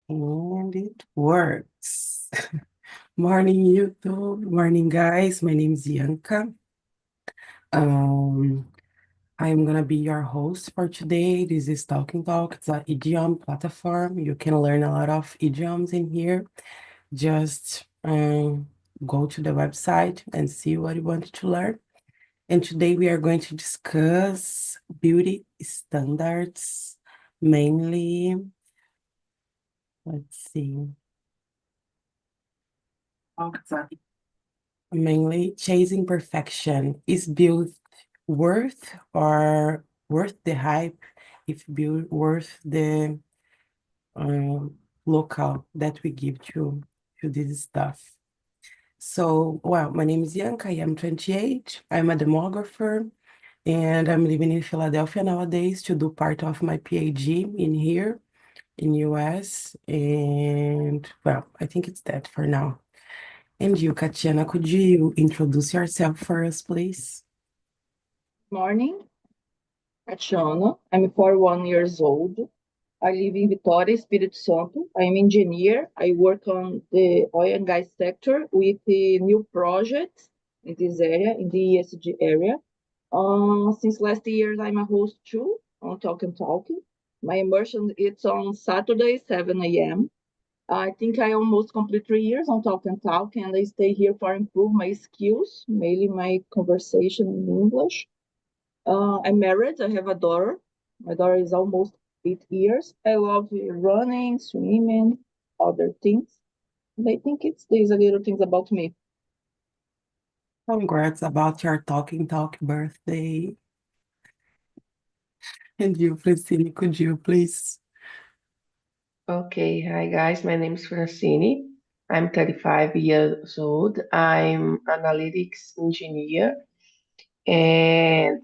And it works. Morning, YouTube. Morning, guys. My name is Bianca. Um, I'm gonna be your host for today. This is Talking Talk. It's an idiom platform. You can learn a lot of idioms in here. Just go to the website and see what you want to learn. And today we are going to discuss beauty standards, mainly, let's see. Mainly chasing perfection. Is build worth or worth the hype? If build worth the local that we give to this stuff. So, well, my name is Bianca. I am 28. I'm a demographer, and I'm living in Philadelphia nowadays to do part of my PhD in here in US. And well, I think it's that for now. And you, Katiana, could you introduce yourself for us, please? Morning, Tatiana. I'm 41 years old. I live in Vitória, Espírito Santo. I'm engineer. I work on the oil and gas sector with the new projects in this area, in the ESG area. Since last year, I'm a host too on Talk and Talk. My immersion it's on Saturday, 7 a.m. I think I almost complete 3 years on Talk and Talk, and I stay here for improve my skills, mainly my conversation in English. I'm married. I have a daughter. My daughter is almost 8 years. I love running, swimming, other things. And I think it's these are little things about me. Congrats about your Talking Talk birthday. And you, Francine, could you please? Okay, hi guys, my name is Francine. I'm 35 years old. I'm analytics engineer, and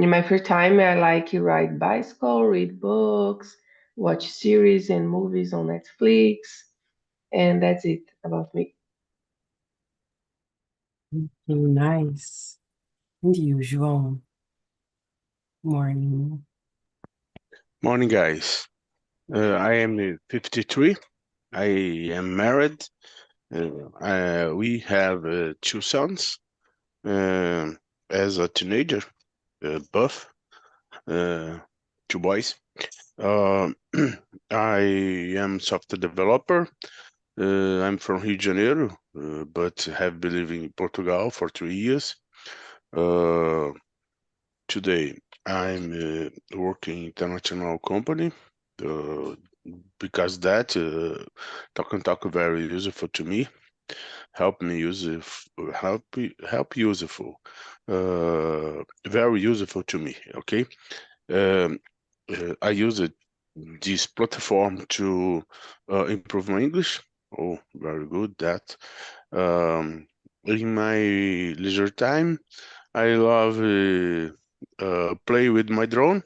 in my free time, I like to ride bicycle, read books, watch series and movies on Netflix, and that's it about me. Nice. And you, João? Morning. Morning, guys. I am 53. I am married. We have two sons. As a teenager, both two boys. Uh, I am software developer. I'm from Rio de Janeiro, but have been living in Portugal for 3 years. Today, I'm working international company. Because that Talk and Talk very useful to me, help me use it, help useful, very useful to me. Okay, um, I use it this platform to improve my English. Oh, very good. That in my leisure time, I love play with my drone.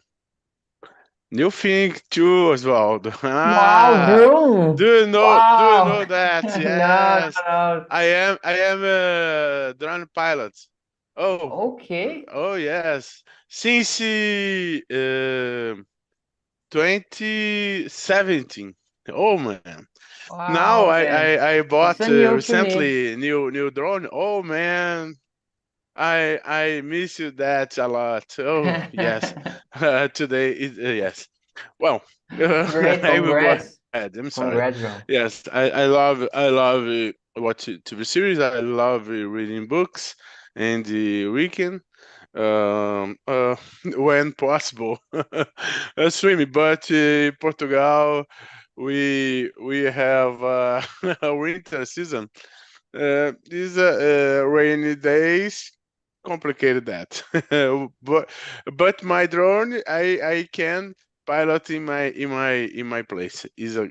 New thing too, Oswaldo. Wow, Ah, Drew! do you know Wow! that? No, Yes, no, I am a drone pilot. Oh, no. Okay. oh yes. Since 2017. Oh man. Now Wow, man. I It's bought a new to me. recently new drone. Oh man, I miss you that a lot. Oh yes, today is yes. Well, Great, I will go congrats. ahead. I'm sorry. Congrats, João. Yes, I love watching TV series. I love reading books and the weekend when possible swimming. But Portugal, we have a winter season. These rainy days complicated that, but my drone I can pilot in my place is a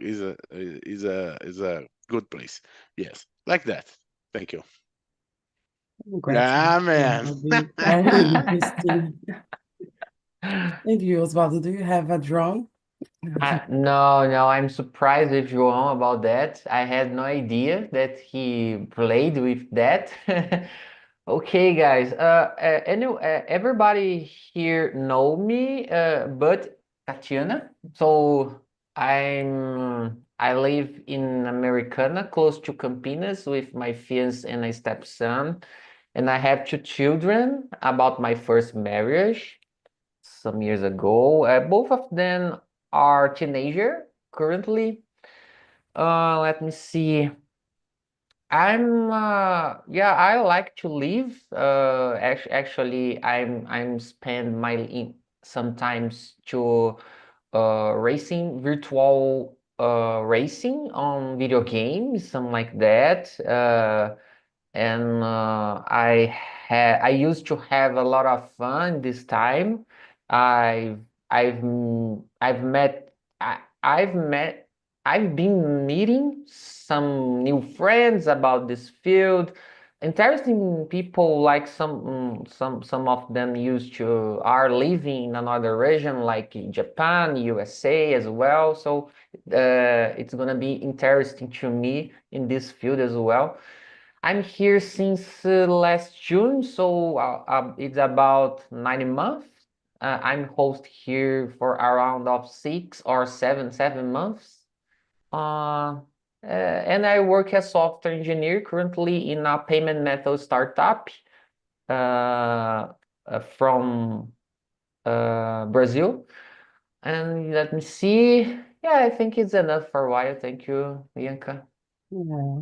good place. Yes, like that. Thank you. Congrats. Yeah, man. Very, very interesting. And you, Osvaldo, do you have a drone? No, no, I'm surprised with João about that. I had no idea that he played with that. Okay, guys. Everybody here know me, but Tatiana. So I live in Americana, close to Campinas, with my fiance and a stepson. And I have two children about my first marriage some years ago. Both of them are teenager currently. Let me see. Yeah, I like to live. Actually, I'm spend sometimes to racing, virtual racing on video games, something like that. And I used to have a lot of fun this time. I've I've met I've met I've been meeting some new friends about this field. Interesting people, like some of them used to are living in another region like Japan, USA as well. So it's gonna be interesting to me in this field as well. I'm here since last June, so it's about 9 months. I'm host here for around of 6 or 7 months. And I work as software engineer currently in a payment method startup from Brazil. And let me see. Yeah, I think it's enough for a while. Thank you, Bianca. Yeah.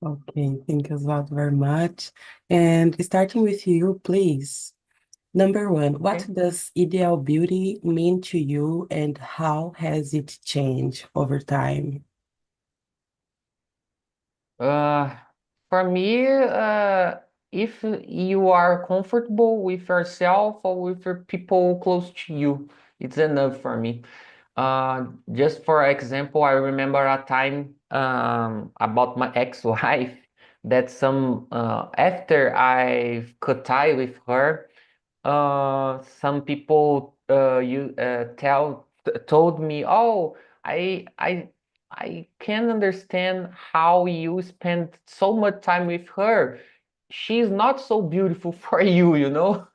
Okay, thank you lot very much. And starting with you, please. Number one, what Okay. does ideal beauty mean to you and how has it changed over time? For me, if you are comfortable with yourself or with your people close to you, it's enough for me. Just for example, I remember a time about my ex-wife that after I cut tie with her, some people told me, "Oh, I I I can understand how you spend so much time with her. She's not so beautiful for you, you know?"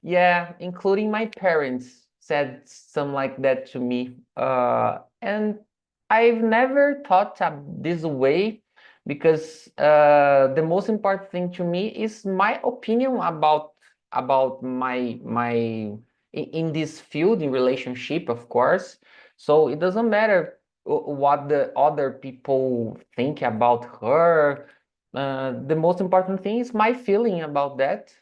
Yeah, including my parents said some like that to me. And I've never thought this way because the most important thing to me is my opinion about in this field in relationship, of course. So it doesn't matter what the other people think about her. The most important thing is my feeling about that.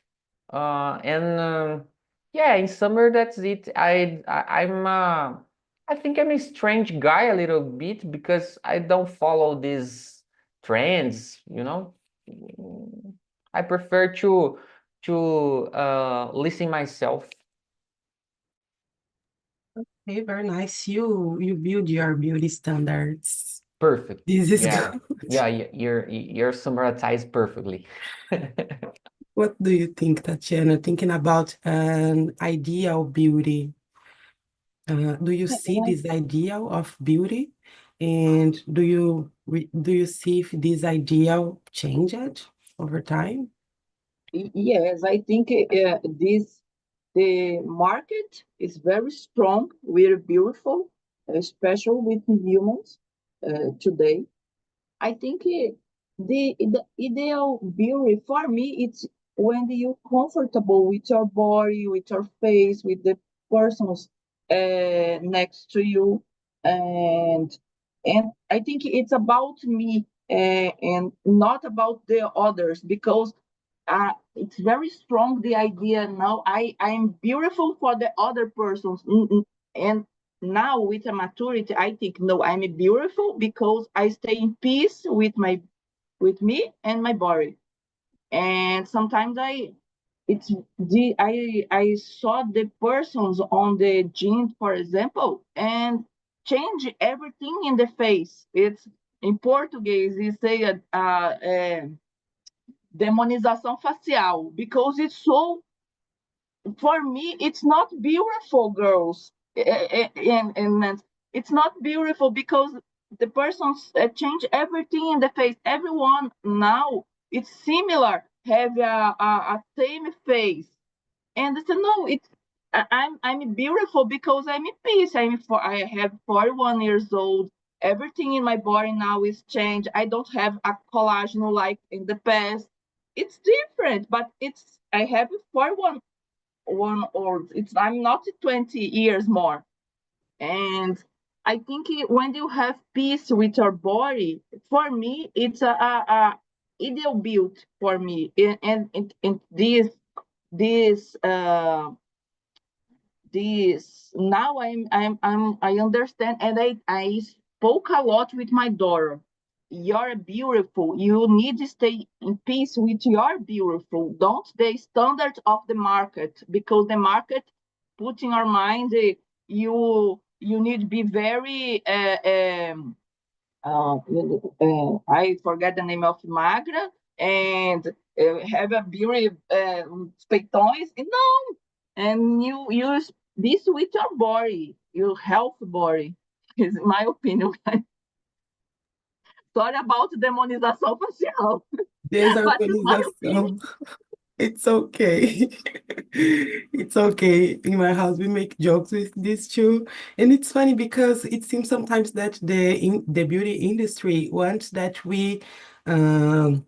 And yeah, in summer, that's it. I think I'm a strange guy a little bit because I don't follow these trends, you know. I prefer to listen myself. Okay, very nice. You build your beauty standards. Perfect. This is Yeah. good. Yeah, you're summarized perfectly. What do you think, Tatiana? Thinking about an ideal beauty, do you see this ideal of beauty? And do you see if this ideal changed over time? Yes, I think the market is very strong, very beautiful, especially with humans today. I think the ideal beauty for me it's when you're comfortable with your body, with your face, with the persons next to you, and I think it's about me and not about the others because it's very strong the idea now I'm beautiful for the other persons and now with a maturity I think no I'm beautiful because I stay in peace with me and my body and sometimes I saw the persons on the gym for example and change everything in the face it's in Portuguese you say demonização facial because it's so for me it's not beautiful girls and it's not beautiful because the persons change everything in the face everyone now it's similar have a same face and I said no it's I'm beautiful because I'm in peace I have 41 years old everything in my body now is changed. I don't have a collagen like in the past. It's different, but I have it for one old. I'm not 20 years more. And I think when you have peace with your body, for me, it's a ideal build for me. And this now I understand, and I spoke a lot with my daughter. You're beautiful. You need to stay in peace with your beautiful. Don't the standards of the market, because the market put in our mind you need to be very I forget the name of magra and have a beauty peitões. No, and you use this with your body, your health body. Is my opinion. Sorry about demonização facial, but it's my opinion. Desorganização. It's okay. It's okay. In my house, we make jokes with this too. And it's funny because it seems sometimes that the beauty industry wants that we turn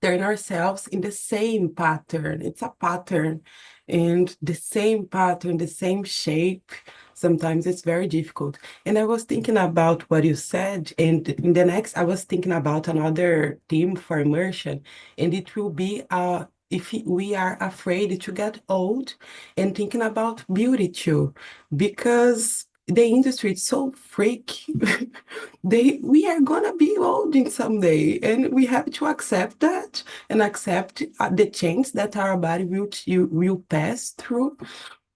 ourselves in the same pattern. It's a pattern, and the same pattern, the same shape. Sometimes it's very difficult. And I was thinking about what you said, and in the next, I was thinking about another theme for immersion, and it will be if we are afraid to get old, and thinking about beauty too, because the industry is so freaky. We are gonna be old in someday, and we have to accept that and accept the change that our body will pass through,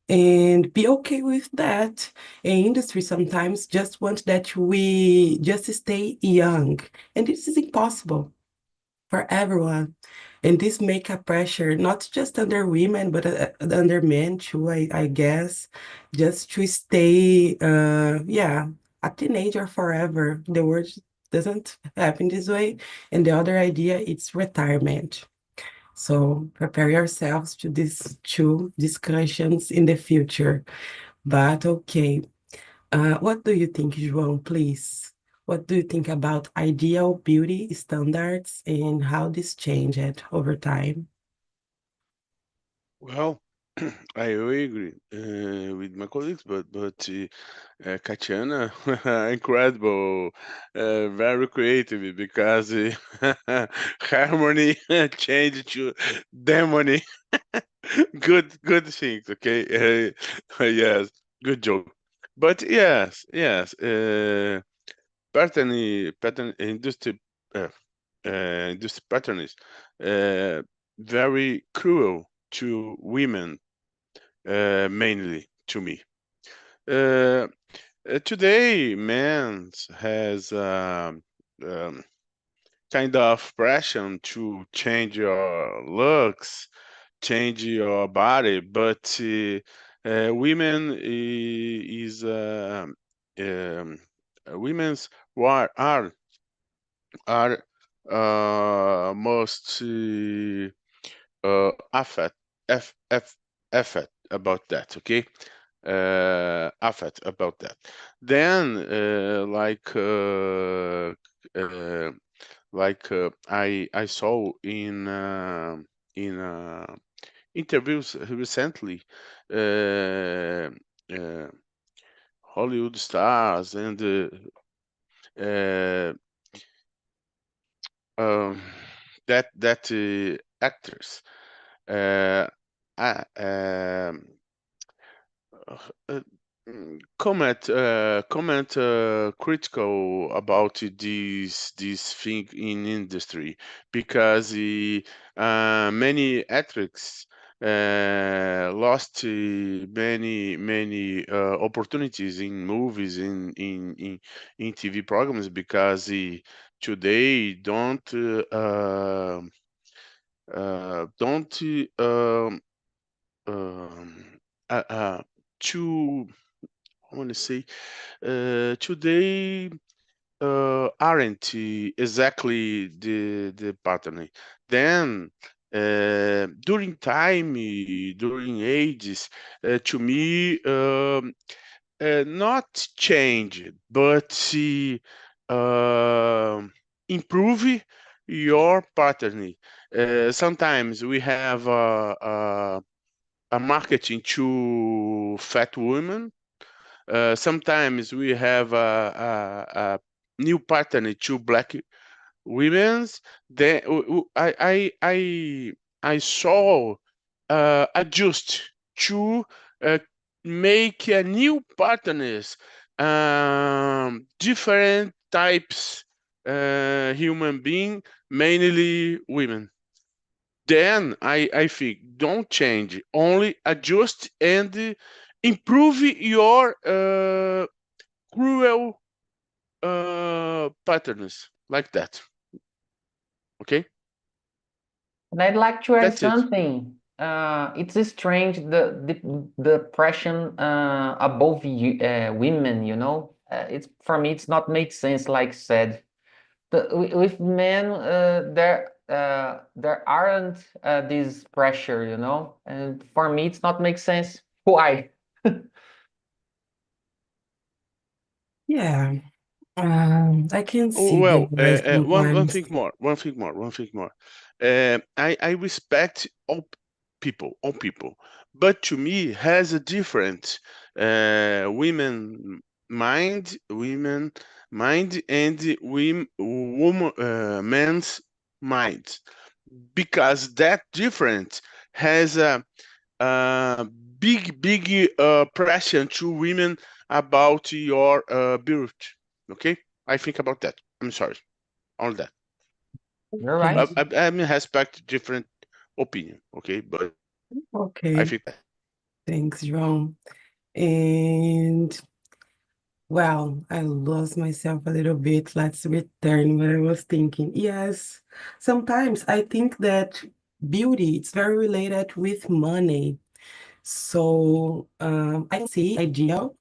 and be okay with that. And industry sometimes just want that we just stay young, and this is impossible for everyone. And this make a pressure not just under women, but under men too, I guess, just to stay, a teenager forever. The world doesn't happen this way. And the other idea, it's retirement. So prepare yourselves to these two discussions in the future. But okay, what do you think, João, please? What do you think about ideal beauty standards and how this changed over time? Well, I agree with my colleagues, but Katiana, incredible, very creative because harmony changed to demony. Good things, okay? Yes, good joke. But yes, pattern uh, industry pattern is very cruel to women, mainly to me. Today, men has kind of pressure to change your looks, change your body, but women is women's are most affect f f affect about that, okay? Affect about that. Then I saw in interviews recently, uh, uh, Hollywood stars and uh, um, that actors uh, uh, um, uh, comment critical about this thing in industry because many actors lost many opportunities in movies in TV programs because today don't um, uh, uh, to I want to say today aren't exactly the pattern. Then during time, during ages, to me, not change, but improve your pattern. Sometimes we have a marketing to fat women. Sometimes we have a new pattern to black women's. Then I saw adjust to make a new partners, different types human being, mainly women. Then I think don't change, only adjust and improve your cruel patterns like that. Okay, And I'd like to add that's it. something. It's strange the pressure above you, women. You know, it's for me. It's not make sense. Like said, with men, there aren't this pressure. You know, and for me, it's not make sense. Why? Yeah, I can see the Well, why one sometimes. thing more, one thing more, one thing more. I respect all people, but to me has a different women mind, and woman man's mind, because that different has a big pressure to women about your birth. Okay, I think about that. I'm sorry, all that. You're Okay, right. I mean, respect different opinion. Okay, but I okay. think that. Thanks, João. And well, I lost myself a little bit. Let's return what I was thinking. Yes, sometimes I think that beauty it's very related with money. So I can see ideal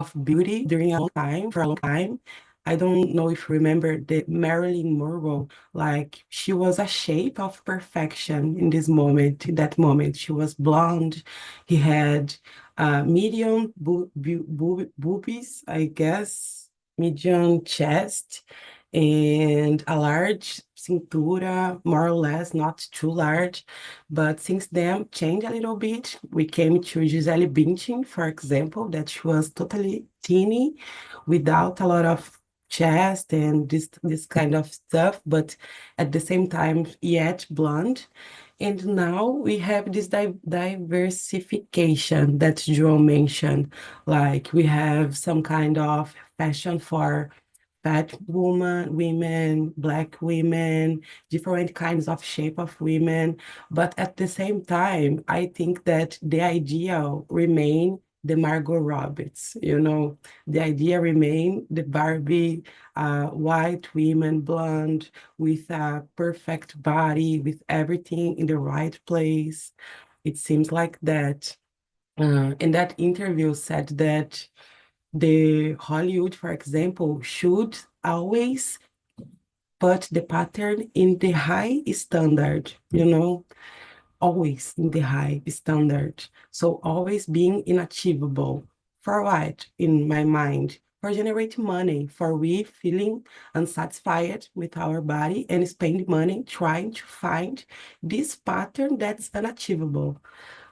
of beauty during a long time, for a long time. I don't know if you remember the Marilyn Monroe, like she was a shape of perfection in this moment, in that moment. She was blonde. He had medium boobies, I guess, medium chest, and a large cintura, more or less, not too large. But since then, changed a little bit. We came to Gisele Bündchen, for example, that she was totally teeny, without a lot of chest and this kind of stuff, but at the same time, yet blonde. And now we have this diversification that Joe mentioned. Like we have some kind of fashion for fat women, black women, different kinds of shape of women. But at the same time, I think that the ideal remain the Margot Roberts, the idea remain the Barbie, white women, blonde, with a perfect body, with everything in the right place. It seems like that. In that interview said that the Hollywood, for example, should always put the pattern in the high standard, always in the high standard. So always being inachievable. For what? In my mind, for generating money, for we feeling unsatisfied with our body and spend money trying to find this pattern that's unachievable.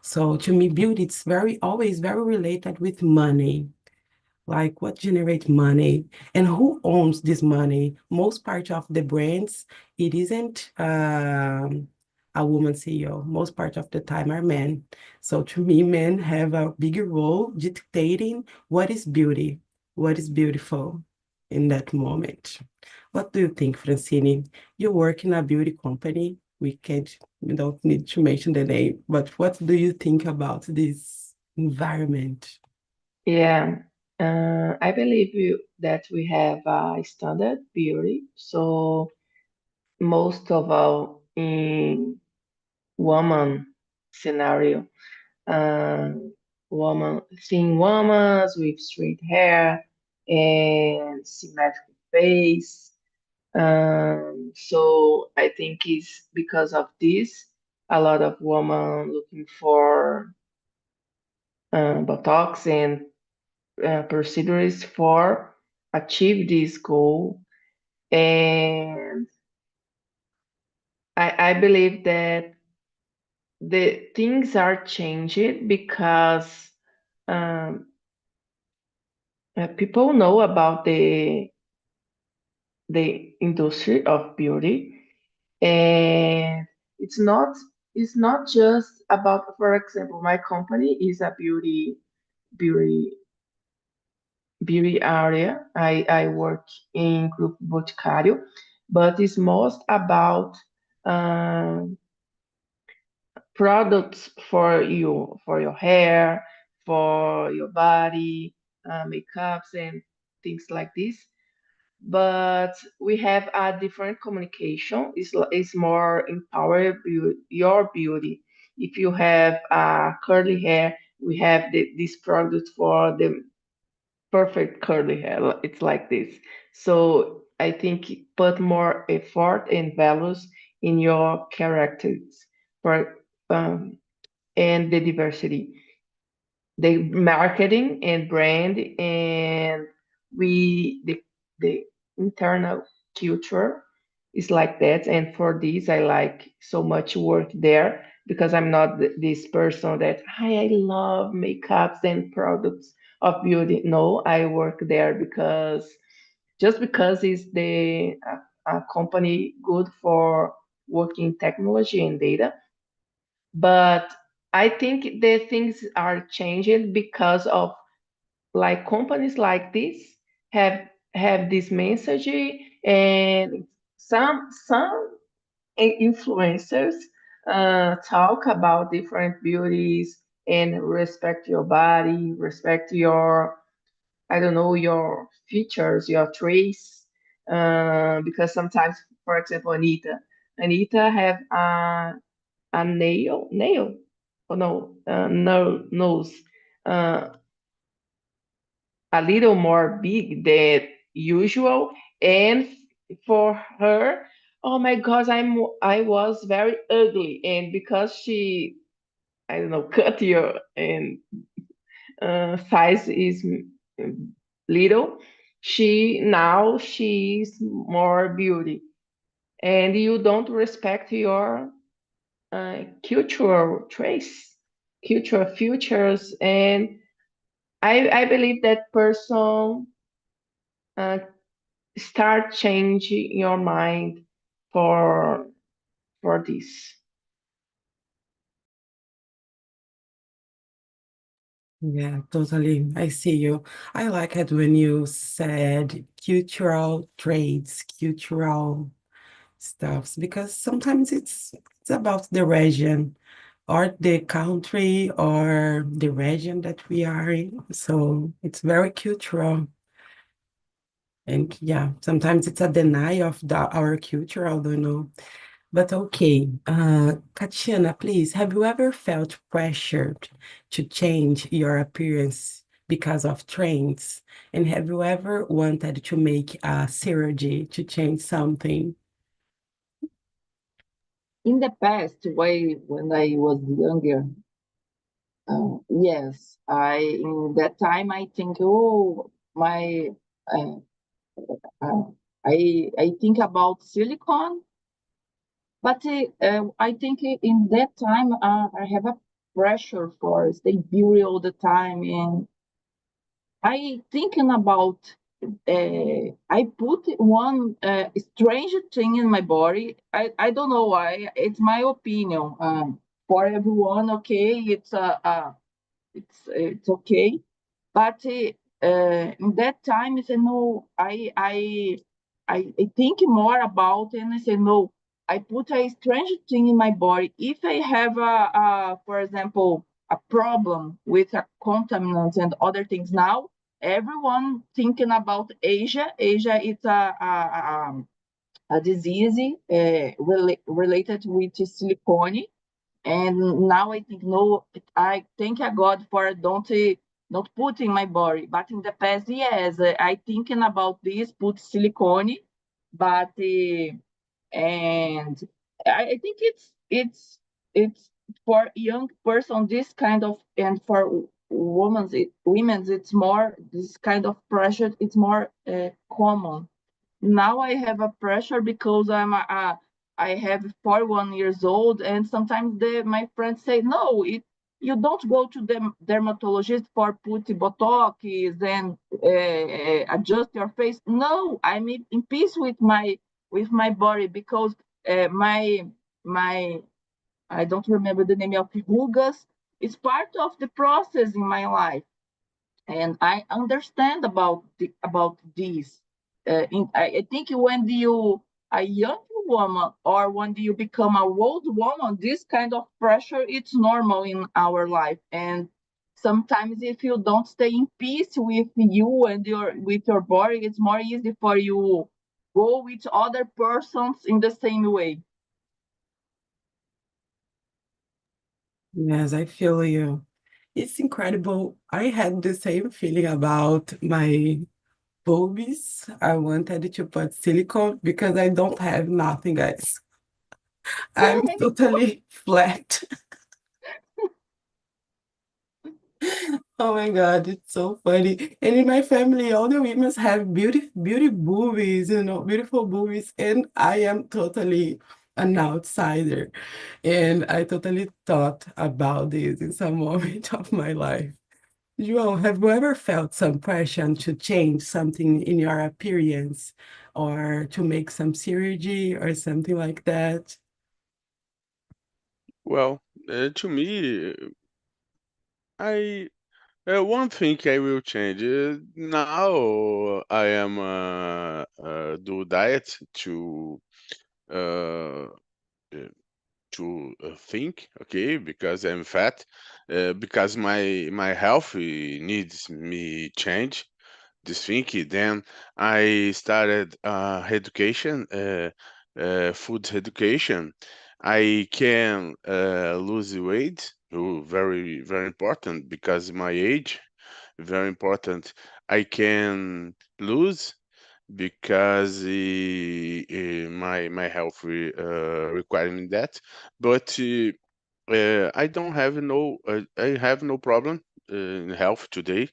So to me, beauty is always very related with money, like what generates money and who owns this money. Most part of the brands, it isn't a woman CEO. Most part of the time are men. So to me, men have a bigger role dictating what is beauty, what is beautiful in that moment. What do you think, Francine? You work in a beauty company. We don't need to mention the name, but what do you think about this environment? Yeah, I believe that we have a standard beauty. So most of all in woman scenario, uh, seeing women with straight hair and symmetrical face. So I think it's because of this, a lot of women looking for Botox and procedures for achieve this goal. And I believe that the things are changing because um, people know about the industry of beauty, and it's not just about, for example, my company is a beauty beauty area. I work in Group Boticário, but it's most about um, products for you, for your hair, for your body, makeups and things like this. But we have a different communication. It's more empower your beauty. If you have curly hair, we have this product for the perfect curly hair. It's like this. So I think put more effort and values in your characters for and the diversity, the marketing and brand, and the internal culture is like that. And for this I like so much work there, because I'm not this person that I love makeups and products of beauty. No, I work there because just because it's a company good for working technology and data. But I think the things are changing because of like companies like this have this message, and some influencers talk about different beauties and respect your body, respect your, I don't know, your features, your traits. Because sometimes, for example, Anita have a nail, oh no, no nose, uh, a little more big than usual, and for her, oh my gosh, I was very ugly, and because she, I don't know, cut your and size is little, she's more beauty, and you don't respect your cultural traits, cultural futures. And I believe that person uh, start changing your mind for this. Yeah, totally. I see you. I like it when you said cultural traits, cultural stuffs, because sometimes it's about the region or the country or the region that we are in. So it's very cultural. And yeah, sometimes it's a denial of our culture, I don't know. But okay, Katiana, please, have you ever felt pressured to change your appearance because of trends? And have you ever wanted to make a surgery to change something? In the past, when I was younger, yes, I in that time I think, oh, my, uh, uh, I think about silicone, but I think in that time I have a pressure for stay beauty all the time, and I thinking about I put one strange thing in my body. I don't know why. It's my opinion. For everyone, okay, it's okay. But in that time, I said no. I think more about, and I say no. I put a strange thing in my body. If I have for example, a problem with a contaminant and other things now, everyone thinking about Asia. Asia is a disease related with silicone, and now I think no, I thank God for don't not put in my body. But in the past, yes, I thinking about this, put silicone, but and I think it's for young person this kind of, and for women's it's more this kind of pressure. It's more common. now I have a pressure because I have 41 years old, and sometimes my friends say, no, you don't go to the dermatologist for put Botox and adjust your face. No, I'm in peace with my body because my I don't remember the name of rugas. It's part of the process in my life, and I understand about this. I think when you a young woman or when you become a old woman, this kind of pressure it's normal in our life. And sometimes if you don't stay in peace with you and your body, it's more easy for you go with other persons in the same way. Yes, I feel you. It's incredible. I had the same feeling about my boobies. I wanted to put silicone because I don't have nothing, guys. I'm totally flat. Oh my God, it's so funny. And in my family, all the women have beauty boobies, beautiful boobies, and I am totally an outsider. And I totally thought about this in some moment of my life. João, have you ever felt some pressure to change something in your appearance or to make some surgery or something like that? Well, to me, I one thing I will change. Now I am do diet uh, uh, to think, okay, because I'm fat, because my health needs me change this thing. Then I started education, food education. I can lose weight. Oh, very important because my age very important. I can lose because my health requiring that, but I don't have I have no problem in health today.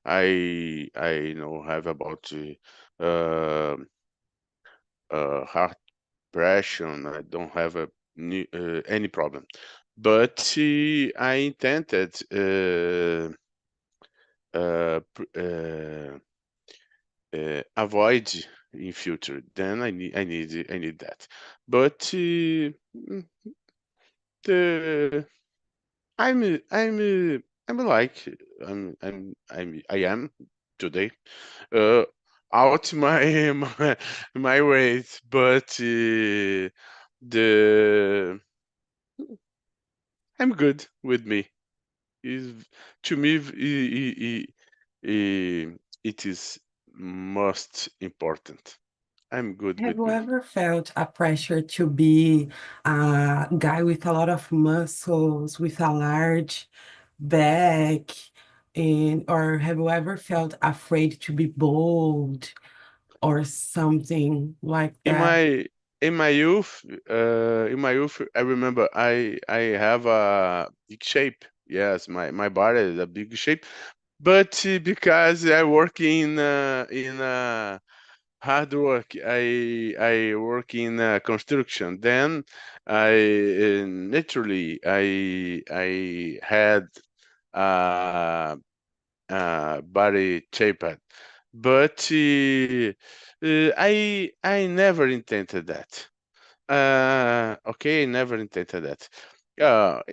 I know have about uh, heart pressure. I don't have any problem, but I intended avoid in future. Then I need that. But the I'm like I am today uh out my weight, but the I'm good with me. Is to me it is most important. I'm good Have with you me. ever felt a pressure to be a guy with a lot of muscles, with a large back, or have you ever felt afraid to be bold or something like in that? my in my youth I remember I have a big shape. Yes, my body is a big shape, but because I work in hard work, I work in construction. Then I naturally I had uh body shape, but I never intended that. Okay, never intended that.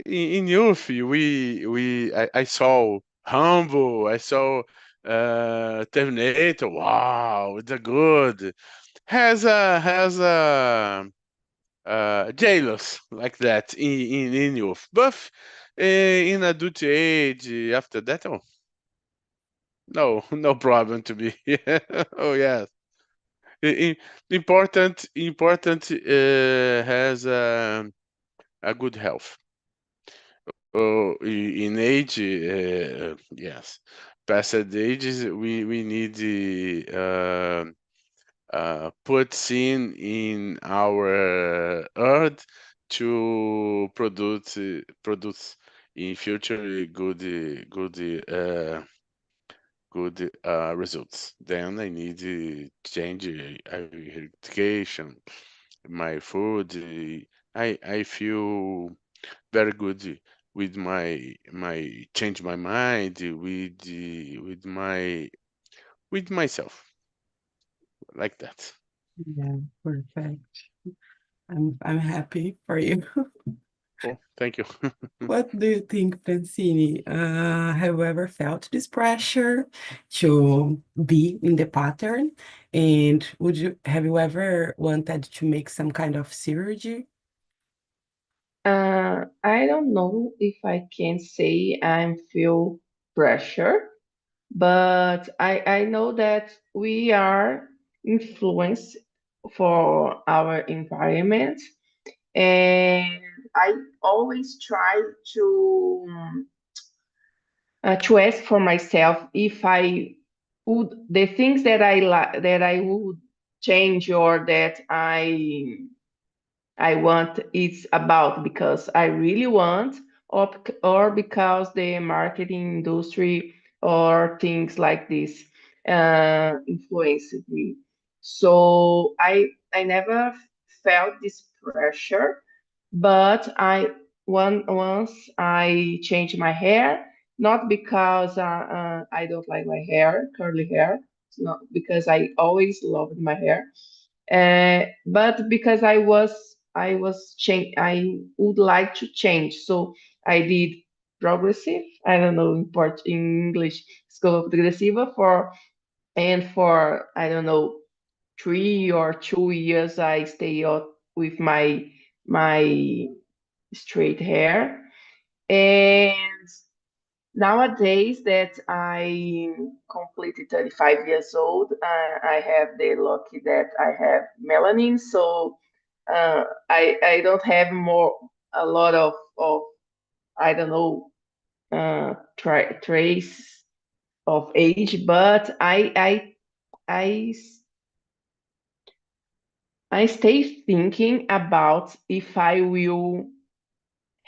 In youth, I saw Humble, I saw Terminator. Wow, it's a good. Has a jailers like that in youth, but in adult age after that, oh no, no problem to be. Oh yes. I- important has a good health. Oh, in age, yes, past ages, we need put in our earth to produce in future good good results. Then I need to change education, my food. I feel very good with my change my mind with myself like that. Yeah, perfect. I'm happy for you. Oh, thank you. What do you think, Francine? Have you ever felt this pressure to be in the pattern? And have you ever wanted to make some kind of surgery? I don't know if I can say I feel pressure, but I know that we are influenced for our environment, and I always try to ask for myself if I would the things that I would change or that I want it's about because I really want or because the marketing industry or things like this influenced me. So I never felt this pressure, but once I changed my hair, not because I don't like my hair, curly hair, it's not because I always loved my hair, but because I would like to change. So I did progressive. I don't know in English, school of progressiva for I don't know 3 or 2 years. I stay out with my straight hair, and nowadays that I completed 35 years old, I have the lucky that I have melanin, so I don't have a lot of I don't know trace of age, but I stay thinking about if I will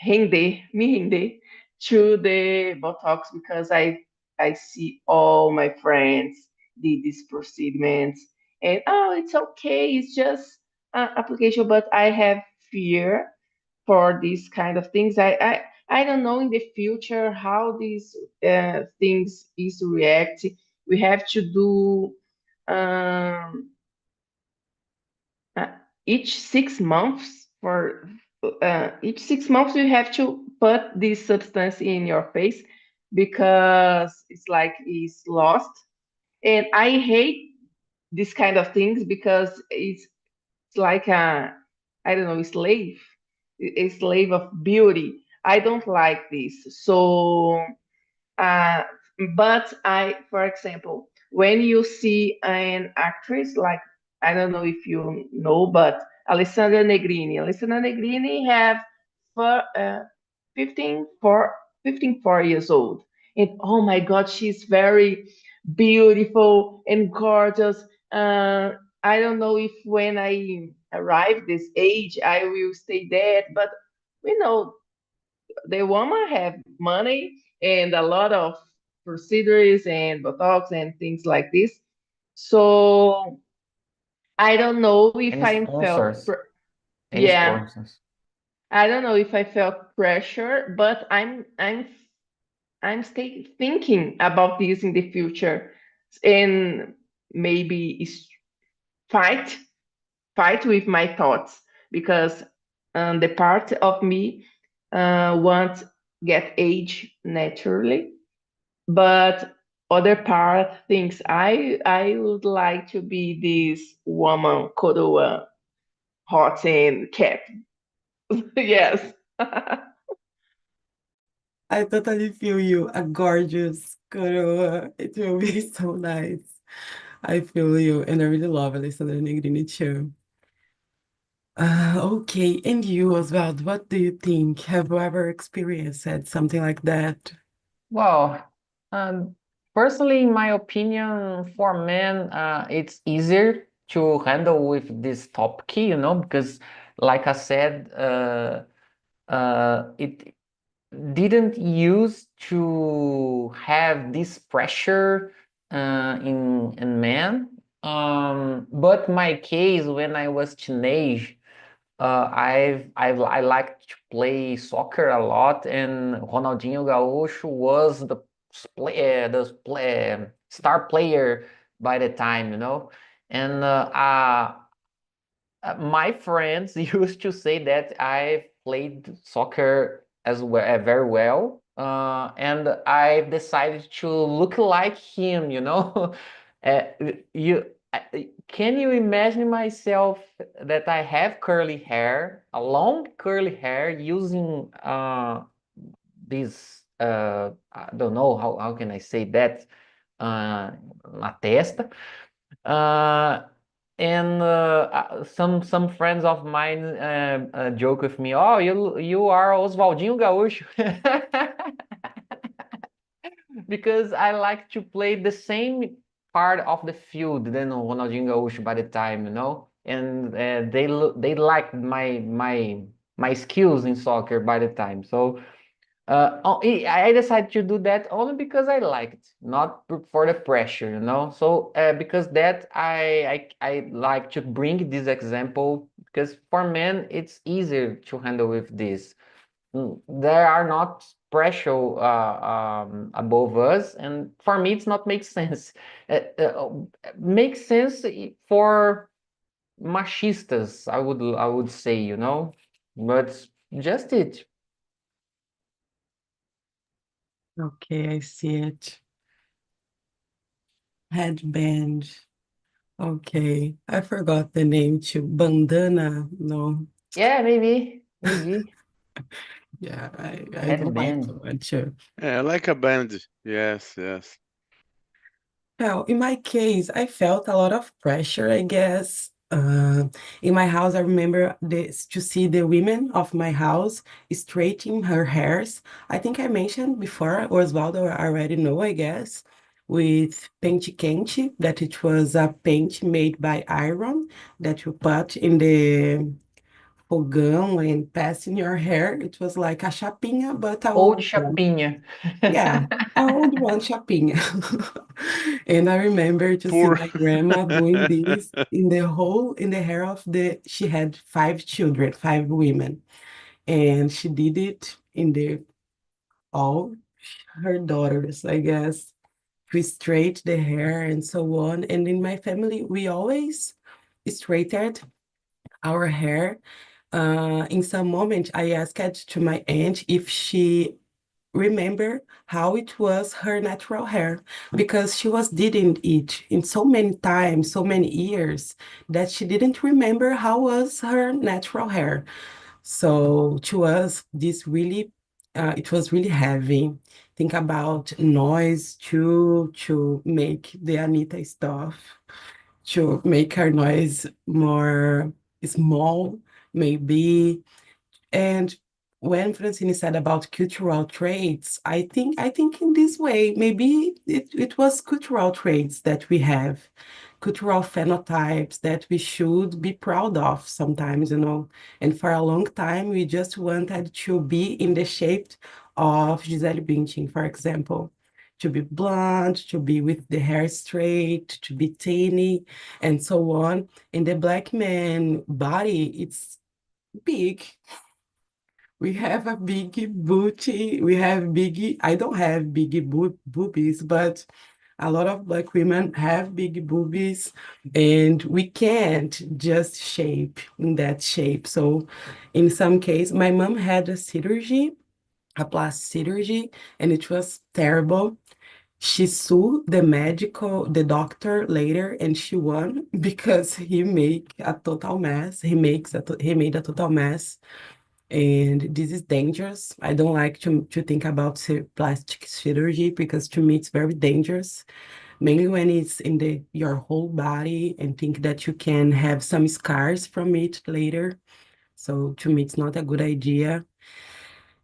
me render to the Botox because I see all my friends did this procediment, and oh, it's okay, it's just application, but I have fear for these kind of things. I don't know in the future how these things is react. We have to do um, uh, each 6 months for each 6 months you have to put this substance in your face because it's like it's lost, and I hate this kind of things because it's like I don't know, a slave of beauty. I don't like this. So uh, but for example, when you see an actress like, I don't know if you know, but Alessandra Negrini have for 15 for 4 years old, and oh my God, she's very beautiful and gorgeous. Uh, I don't know if when I arrive this age I will stay there, but we know the woman have money and a lot of procedures and botox and things like this. So I don't know if Any I felt sponsors? Any yeah, sponsors? I don't know if I felt pressure, but I'm still thinking about this in the future, and maybe fight fight with my thoughts because the part of me wants get age naturally, but other part thinks I would like to be this woman coroa hot and cat. Yes. I totally feel you. A gorgeous coroa. It will be so nice. I feel you, and I really love Alessandra Negrini too. Okay, and you, Oswald, what do you think? Have you ever experienced something like that? Well, personally, in my opinion, for men, it's easier to handle with this topic, because, like I said, it didn't use to have this pressure in men. But my case, when I was teenage, I liked to play soccer a lot, and Ronaldinho Gaúcho was star player by the time, you know. And my friends used to say that I played soccer as well, very well, and I decided to look like him, you know. Uh, you can you imagine myself that I have curly hair, a long curly hair, using this I don't know how can I say that, na testa. Uh, and some friends of mine joke with me, oh, you are Oswaldinho Gaúcho. Because I like to play the same part of the field than Ronaldinho Gaúcho by the time, you know, and they liked my skills in soccer by the time. So I decided to do that only because I liked, not for the pressure, you know. So because that I like to bring this example because for men it's easier to handle with this. There are not pressure above us, and for me it's not make sense. Makes sense for machistas, I would say, you know, but just it. Okay, I see it. Headband. Okay, I forgot the name too. Bandana. No. Yeah, maybe. Yeah, I don't like Headband. so much. Yeah, like a band. Yes, yes. Well, in my case, I felt a lot of pressure, I guess. In my house, I remember this to see the women of my house straightening her hairs. I think I mentioned before, Osvaldo already know, I guess, with pente quente, that it was a paint made by iron that you put in the fogão and pass in your hair. It was like a chapinha, but a Old old one. Chapinha. Yeah, a old one, chapinha. And I remember to see Poor. my grandma doing this in the hair of she had 5 children, 5 women, and she did it in all her daughters, I guess, to straight the hair and so on. And in my family, we always straightened our hair. In some moment, I asked to my aunt if she remember how it was her natural hair because she was didn't it in so many times, so many years that she didn't remember how was her natural hair. So to us, this really, it was really heavy. Think about noise to make the Anita stuff, to make her noise more small, maybe. And when Francine said about cultural traits, I think in this way, maybe it was cultural traits that we have, cultural phenotypes that we should be proud of sometimes, you know. And for a long time, we just wanted to be in the shape of Gisele Bündchen, for example. To be blonde, to be with the hair straight, to be tiny, and so on. And the black man body, it's big. We have a big booty. We have big, I don't have big boobies, but a lot of black women have big boobies, and we can't just shape in that shape. So in some case, my mom had a plastic surgery, and it was terrible. She sued the doctor later, and she won because he made a total mess. He made a total mess, and this is dangerous. I don't like to think about plastic surgery because to me it's very dangerous, mainly when it's in your whole body and think that you can have some scars from it later. So to me, it's not a good idea.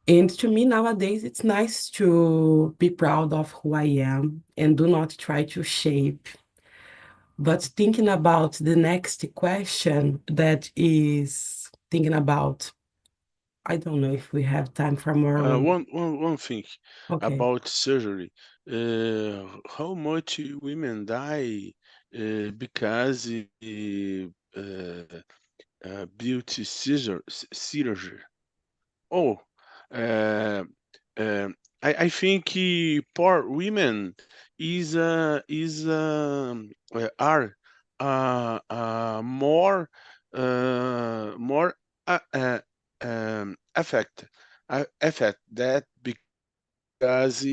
And to me, nowadays, it's nice to be proud of who I am and do not try to shape. But thinking about the next question, that is thinking about I don't know if we have time for more one. One thing Okay. about surgery. How much women die because beauty surgery? Oh, uh, um, I think poor women are more uh, uh, affect that because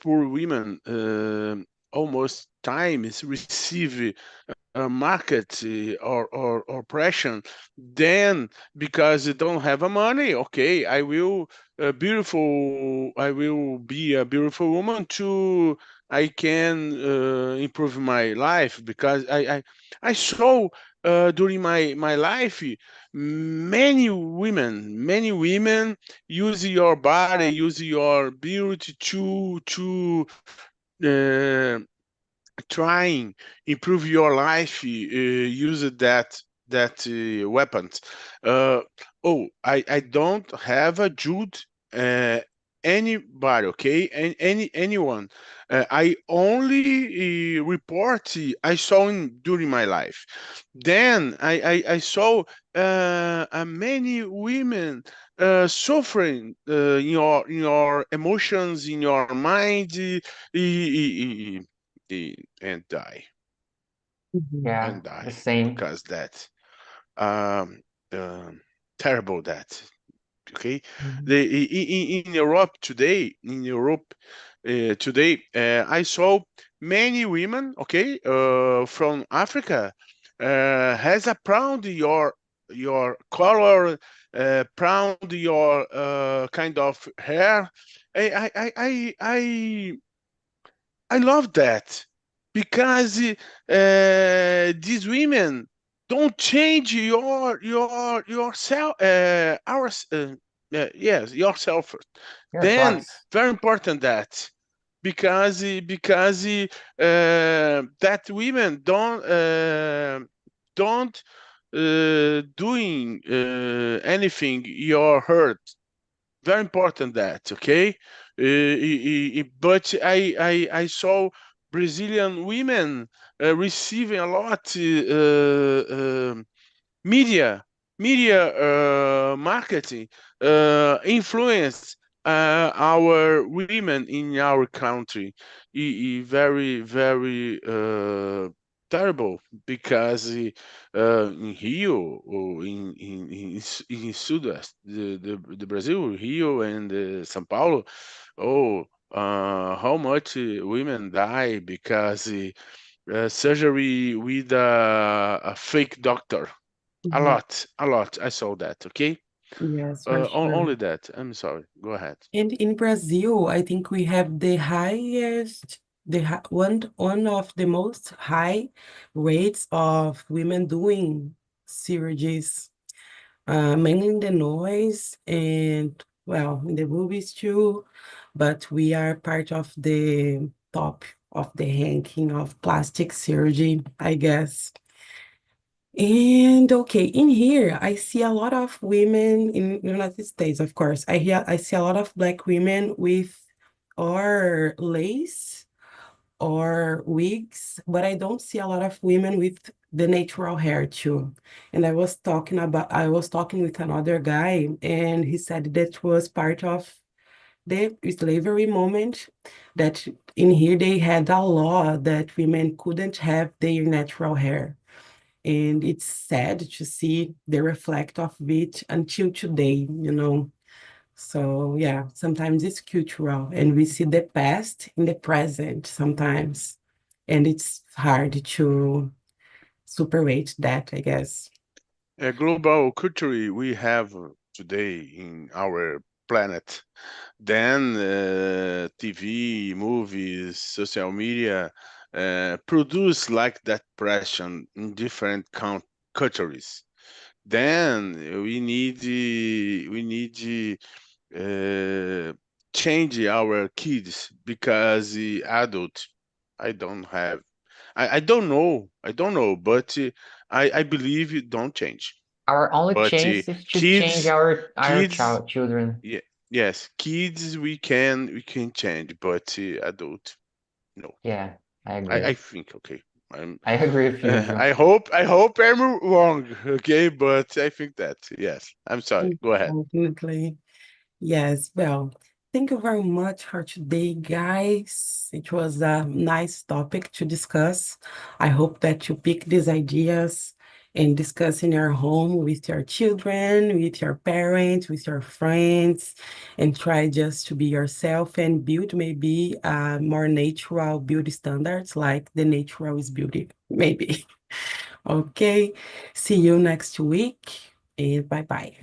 poor women almost times receive market or pressure, then because you don't have a money, okay, I will be a beautiful woman to I can improve my life because I saw during my life many women use your body, use your beauty uh, trying improve your life, use that weapons. uh, I don't have a jude anybody, okay, and anyone. I only report I saw during my life. Then I saw many women suffering in your emotions, in your mind, and die Mhm. Yeah, and the die same. because that um, um terrible that, okay. Mhm. In Europe today, I saw many women, okay, from Africa has a proud your color, proud your kind of hair. I love that because these women don't change yourself, yes, yourself. Your Then thoughts. very important that because that women don't doing anything your hurt. Very important that, okay. But I saw Brazilian women receiving a lot media marketing influence our women in our country. Very terrible because in Rio or in Sudeste, the Brazil, Rio and São Paulo. Oh, how much women die because surgery with a fake doctor. Mhm. A lot. I saw that. Okay. Yes, for sure. Only that. I'm sorry. Go ahead. And in Brazil, I think we have the highest, one of the most high rates of women doing surgeries, mainly in the noise and well, in the movies too. But we are part of the top of the ranking of plastic surgery, I guess. And okay, in here, I see a lot of women in United States, of course. I see a lot of Black women with or lace or wigs, but I don't see a lot of women with the natural hair too. And I was talking with another guy, and he said that was part of the slavery moment, that in here they had a law that women couldn't have their natural hair. And it's sad to see the reflect of it until today. So yeah, sometimes it's cultural and we see the past in the present sometimes. And it's hard to superate that, I guess. A global culture we have today in our planet. Then TV, movies, social media produce like that pressure in different countries. Then we need uh, change our kids because the adult I don't have I don't know but I believe it don't change. Our only But chance is to change our kids, children. yeah, yes, kids we can change, but adult, no. Yeah, I I agree. think okay. I'm. I agree with you, Joe. I hope I'm wrong. Okay, but I think that yes. I'm sorry. Go ahead. Absolutely. Yes, well, thank you very much for today, guys. It was a nice topic to discuss. I hope that you pick these ideas and discuss in your home with your children, with your parents, with your friends, and try just to be yourself and build maybe more natural beauty standards like the natural is beauty, maybe. Okay, see you next week and bye-bye.